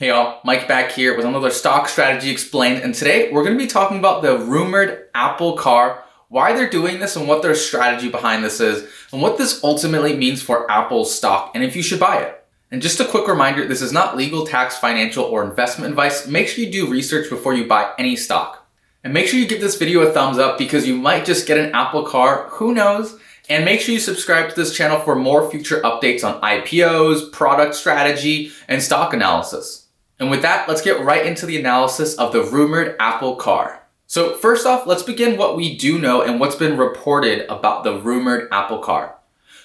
Hey y'all, Mike back here with another Stock Strategy Explained, and today we're going to be talking about the rumored Apple Car, why they're doing this and what their strategy behind this is, and what this ultimately means for Apple's stock and if you should buy it. And just a quick reminder, this is not legal, tax, financial, or investment advice. Make sure you do research before you buy any stock. And make sure you give this video a thumbs up because you might just get an Apple Car, who knows? And make sure you subscribe to this channel for more future updates on IPOs, product strategy, and stock analysis. And with that, let's get right into the analysis of the rumored Apple Car. So first off, let's begin what we do know and what's been reported about the rumored Apple Car.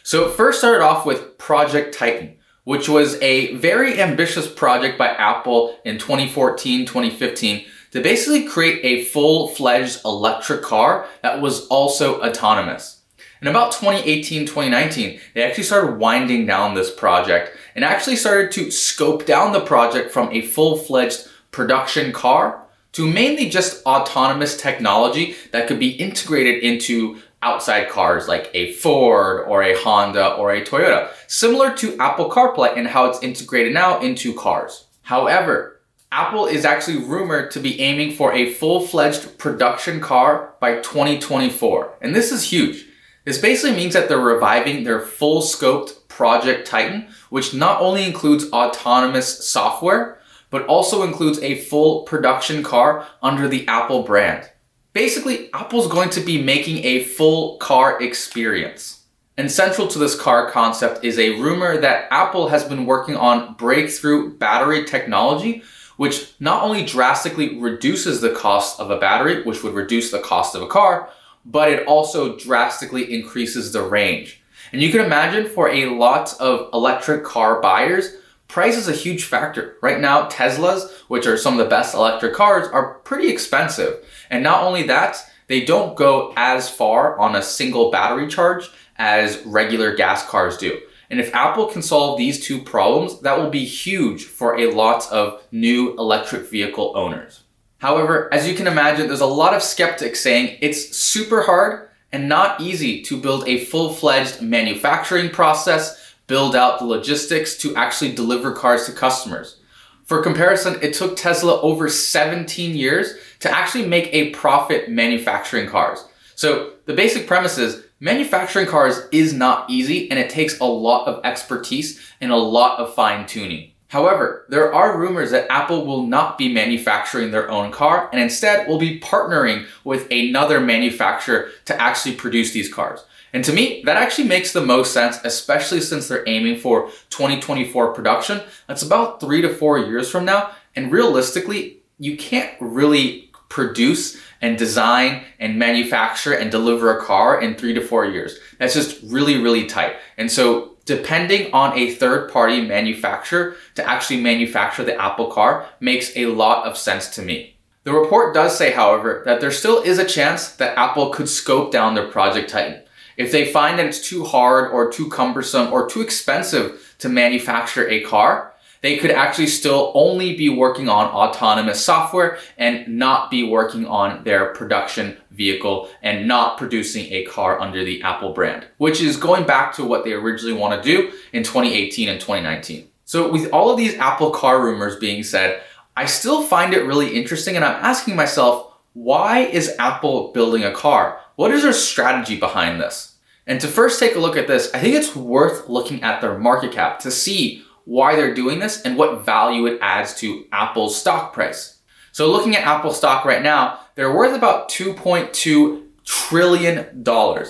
So it first started off with Project Titan, which was a very ambitious project by Apple in 2014, 2015 to basically create a full-fledged electric car that was also autonomous. In about 2018, 2019, they actually started winding down this project and actually started to scope down the project from a full-fledged production car to mainly just autonomous technology that could be integrated into outside cars like a Ford or a Honda or a Toyota, similar to Apple CarPlay and how it's integrated now into cars. However, Apple is actually rumored to be aiming for a full-fledged production car by 2024, and this is huge. This basically means that they're reviving their full-scoped Project Titan, which not only includes autonomous software, but also includes a full production car under the Apple brand. Basically, Apple's going to be making a full car experience. And central to this car concept is a rumor that Apple has been working on breakthrough battery technology, which not only drastically reduces the cost of a battery, which would reduce the cost of a car, but it also drastically increases the range. And you can imagine for a lot of electric car buyers, price is a huge factor. Right now, Teslas, which are some of the best electric cars, are pretty expensive. And not only that, they don't go as far on a single battery charge as regular gas cars do. And if Apple can solve these two problems, that will be huge for a lot of new electric vehicle owners. However, as you can imagine, there's a lot of skeptics saying it's super hard and not easy to build a full-fledged manufacturing process, build out the logistics to actually deliver cars to customers. For comparison, it took Tesla over 17 years to actually make a profit manufacturing cars. So the basic premise is manufacturing cars is not easy and it takes a lot of expertise and a lot of fine-tuning. However, there are rumors that Apple will not be manufacturing their own car and instead will be partnering with another manufacturer to actually produce these cars. And to me, that actually makes the most sense, especially since they're aiming for 2024 production. That's about 3 to 4 years from now. And realistically, you can't really produce and design and manufacture and deliver a car in 3 to 4 years. That's just really, really tight. And so depending on a third-party manufacturer to actually manufacture the Apple Car makes a lot of sense to me. The report does say, however, that there still is a chance that Apple could scope down their Project Titan. If they find that it's too hard or too cumbersome or too expensive to manufacture a car, they could actually still only be working on autonomous software and not be working on their production vehicle and not producing a car under the Apple brand, which is going back to what they originally want to do in 2018 and 2019. So with all of these Apple Car rumors being said, I still find it really interesting and I'm asking myself, why is Apple building a car? What is their strategy behind this? And to first take a look at this, I think it's worth looking at their market cap to see why they're doing this and what value it adds to Apple's stock price. So looking at Apple stock right now, they're worth about $2.2 trillion,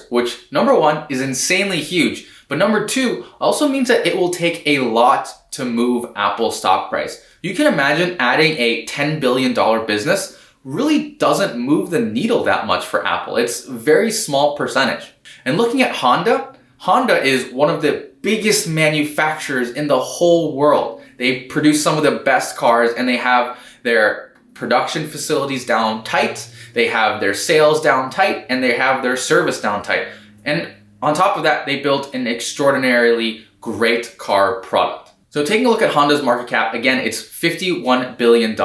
which number one is insanely huge, but number two also means that it will take a lot to move Apple's stock price. You can imagine adding a $10 billion business really doesn't move the needle that much for Apple. It's a very small percentage. And looking at Honda, Honda is one of the biggest manufacturers in the whole world. They produce some of the best cars and they have their production facilities down tight, they have their sales down tight, and they have their service down tight. And on top of that, they built an extraordinarily great car product. So taking a look at Honda's market cap, again, it's $51 billion.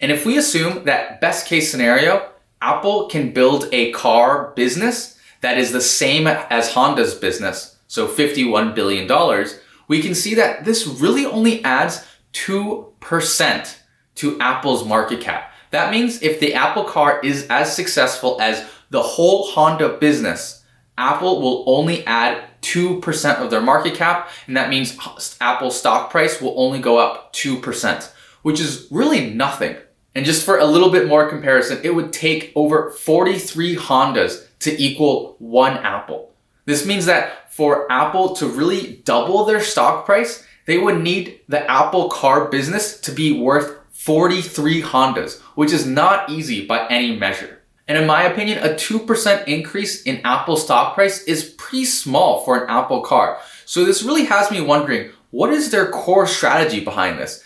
And if we assume that best case scenario, Apple can build a car business that is the same as Honda's business, so $51 billion, we can see that this really only adds 2% to Apple's market cap. That means if the Apple car is as successful as the whole Honda business, Apple will only add 2% of their market cap, and that means Apple's stock price will only go up 2%, which is really nothing. And just for a little bit more comparison, it would take over 43 Hondas to equal one Apple. This means that for Apple to really double their stock price, they would need the Apple car business to be worth 43 Hondas, which is not easy by any measure. And in my opinion, a 2% increase in Apple stock price is pretty small for an Apple car. So this really has me wondering, what is their core strategy behind this?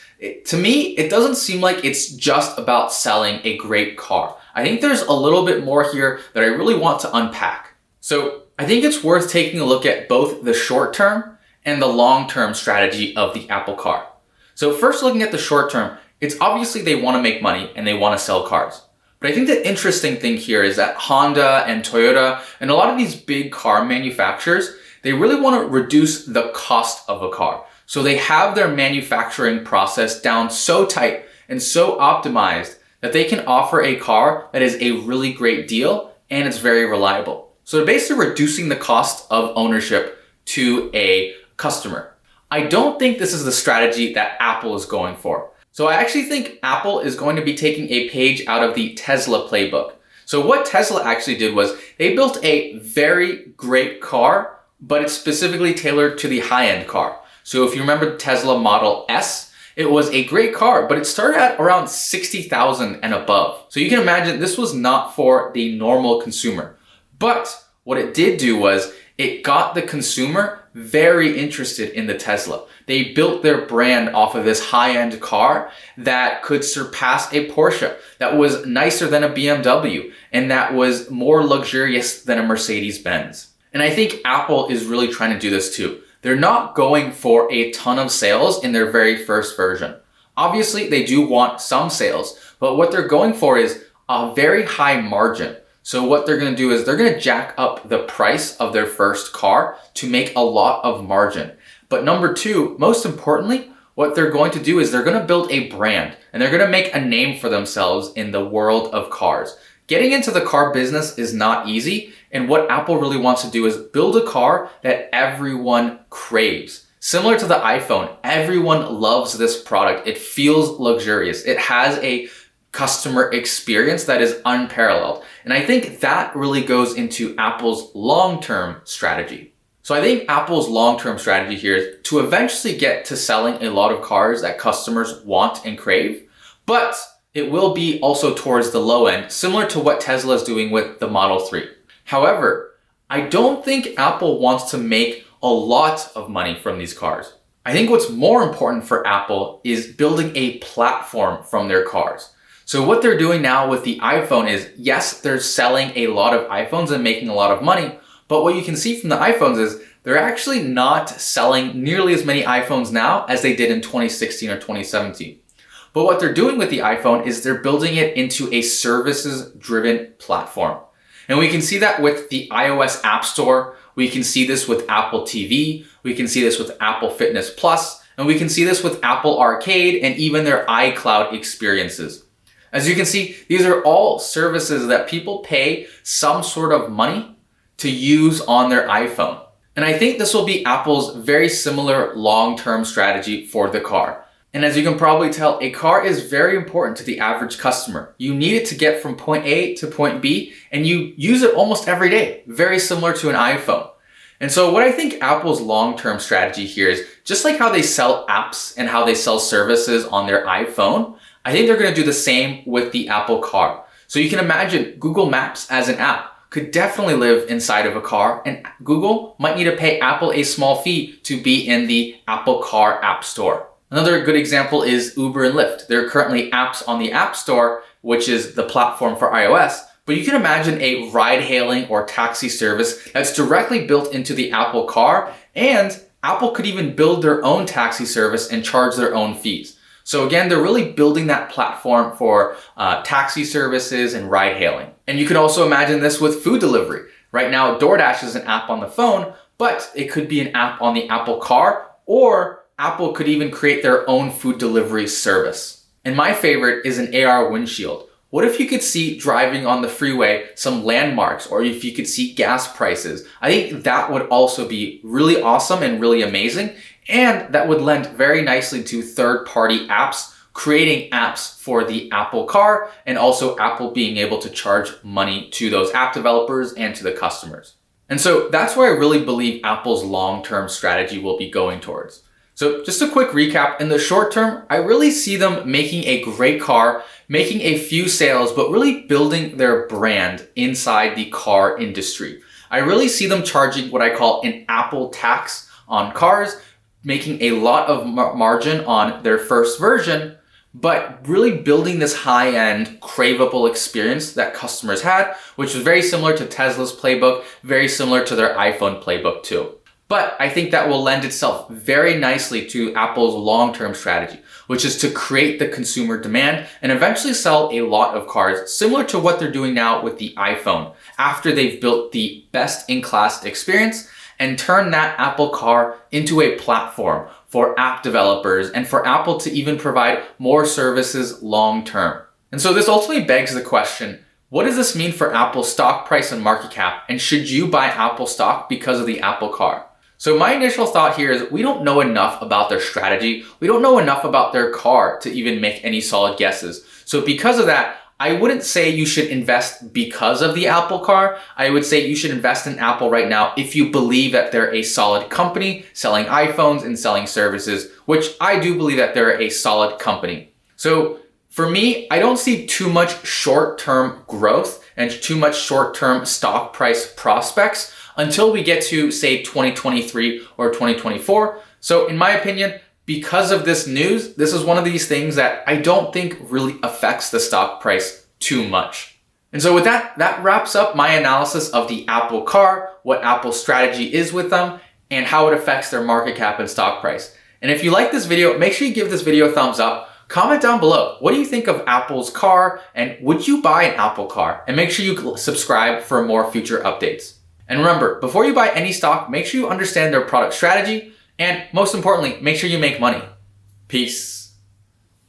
To me, it doesn't seem like it's just about selling a great car. I think there's a little bit more here that I really want to unpack. So I think it's worth taking a look at both the short-term and the long-term strategy of the Apple car. So first, looking at the short-term, it's obviously they want to make money and they want to sell cars. But I think the interesting thing here is that Honda and Toyota and a lot of these big car manufacturers, they really want to reduce the cost of a car. So they have their manufacturing process down so tight and so optimized that they can offer a car that is a really great deal and it's very reliable. So they're basically reducing the cost of ownership to a customer. I don't think this is the strategy that Apple is going for. So I actually think Apple is going to be taking a page out of the Tesla playbook. So what Tesla actually did was they built a very great car, but it's specifically tailored to the high-end car. So if you remember the Tesla Model S, it was a great car, but it started at around $60,000 and above. So you can imagine this was not for the normal consumer. But what it did do was it got the consumer very interested in the Tesla. They built their brand off of this high-end car that could surpass a Porsche, that was nicer than a BMW, and that was more luxurious than a Mercedes-Benz. And I think Apple is really trying to do this too. They're not going for a ton of sales in their very first version. Obviously, they do want some sales, but what they're going for is a very high margin. So what they're going to do is they're going to jack up the price of their first car to make a lot of margin. But number two, most importantly, what they're going to do is they're going to build a brand and they're going to make a name for themselves in the world of cars. Getting into the car business is not easy, and what Apple really wants to do is build a car that everyone craves. Similar to the iPhone, everyone loves this product. It feels luxurious. It has a customer experience that is unparalleled. And I think that really goes into Apple's long-term strategy. So I think Apple's long-term strategy here is to eventually get to selling a lot of cars that customers want and crave, but it will be also towards the low end, similar to what Tesla is doing with the Model 3. However, I don't think Apple wants to make a lot of money from these cars. I think what's more important for Apple is building a platform from their cars. So what they're doing now with the iPhone is, yes, they're selling a lot of iPhones and making a lot of money, but what you can see from the iPhones is they're actually not selling nearly as many iPhones now as they did in 2016 or 2017. But what they're doing with the iPhone is they're building it into a services-driven platform. And we can see that with the iOS App Store. We can see this with Apple TV. We can see this with Apple Fitness Plus. And we can see this with Apple Arcade and even their iCloud experiences. As you can see, these are all services that people pay some sort of money to use on their iPhone. And I think this will be Apple's very similar long-term strategy for the car. And as you can probably tell, a car is very important to the average customer. You need it to get from point A to point B, and you use it almost every day, very similar to an iPhone. And so what I think Apple's long-term strategy here is, just like how they sell apps and how they sell services on their iPhone, I think they're going to do the same with the Apple car. So you can imagine Google Maps as an app could definitely live inside of a car, and Google might need to pay Apple a small fee to be in the Apple Car App Store. Another good example is Uber and Lyft. There are currently apps on the App Store, which is the platform for iOS, but you can imagine a ride-hailing or taxi service that's directly built into the Apple car, and Apple could even build their own taxi service and charge their own fees. So again, they're really building that platform for taxi services and ride-hailing. And you could also imagine this with food delivery. Right now, DoorDash is an app on the phone, but it could be an app on the Apple car, or Apple could even create their own food delivery service. And my favorite is an AR windshield. What if you could see driving on the freeway some landmarks, or if you could see gas prices? I think that would also be really awesome and really amazing. And that would lend very nicely to third-party apps, creating apps for the Apple Car, and also Apple being able to charge money to those app developers and to the customers. And so that's where I really believe Apple's long-term strategy will be going towards. So just a quick recap, in the short term, I really see them making a great car, making a few sales, but really building their brand inside the car industry. I really see them charging what I call an Apple tax on cars, making a lot of margin on their first version, but really building this high-end, craveable experience that customers had, which is very similar to Tesla's playbook, very similar to their iPhone playbook too. But I think that will lend itself very nicely to Apple's long-term strategy, which is to create the consumer demand and eventually sell a lot of cars, similar to what they're doing now with the iPhone, after they've built the best-in-class experience and turn that Apple Car into a platform for app developers and for Apple to even provide more services long-term. And so this ultimately begs the question, what does this mean for Apple's stock price and market cap? And should you buy Apple stock because of the Apple Car? So my initial thought here is we don't know enough about their strategy. We don't know enough about their car to even make any solid guesses. So because of that, I wouldn't say you should invest because of the Apple Car. I would say you should invest in Apple right now if you believe that they're a solid company selling iPhones and selling services, which I do believe that they're a solid company. So for me, I don't see too much short-term growth and too much short-term stock price prospects until we get to, say, 2023 or 2024. So in my opinion, because of this news, this is one of these things that I don't think really affects the stock price too much. And so with that wraps up my analysis of the Apple Car, what Apple's strategy is with them, and how it affects their market cap and stock price. And if you like this video, make sure you give this video a thumbs up. Comment down below, what do you think of Apple's car, and would you buy an Apple Car? And make sure you subscribe for more future updates. And remember, before you buy any stock, make sure you understand their product strategy, and most importantly, make sure you make money. Peace.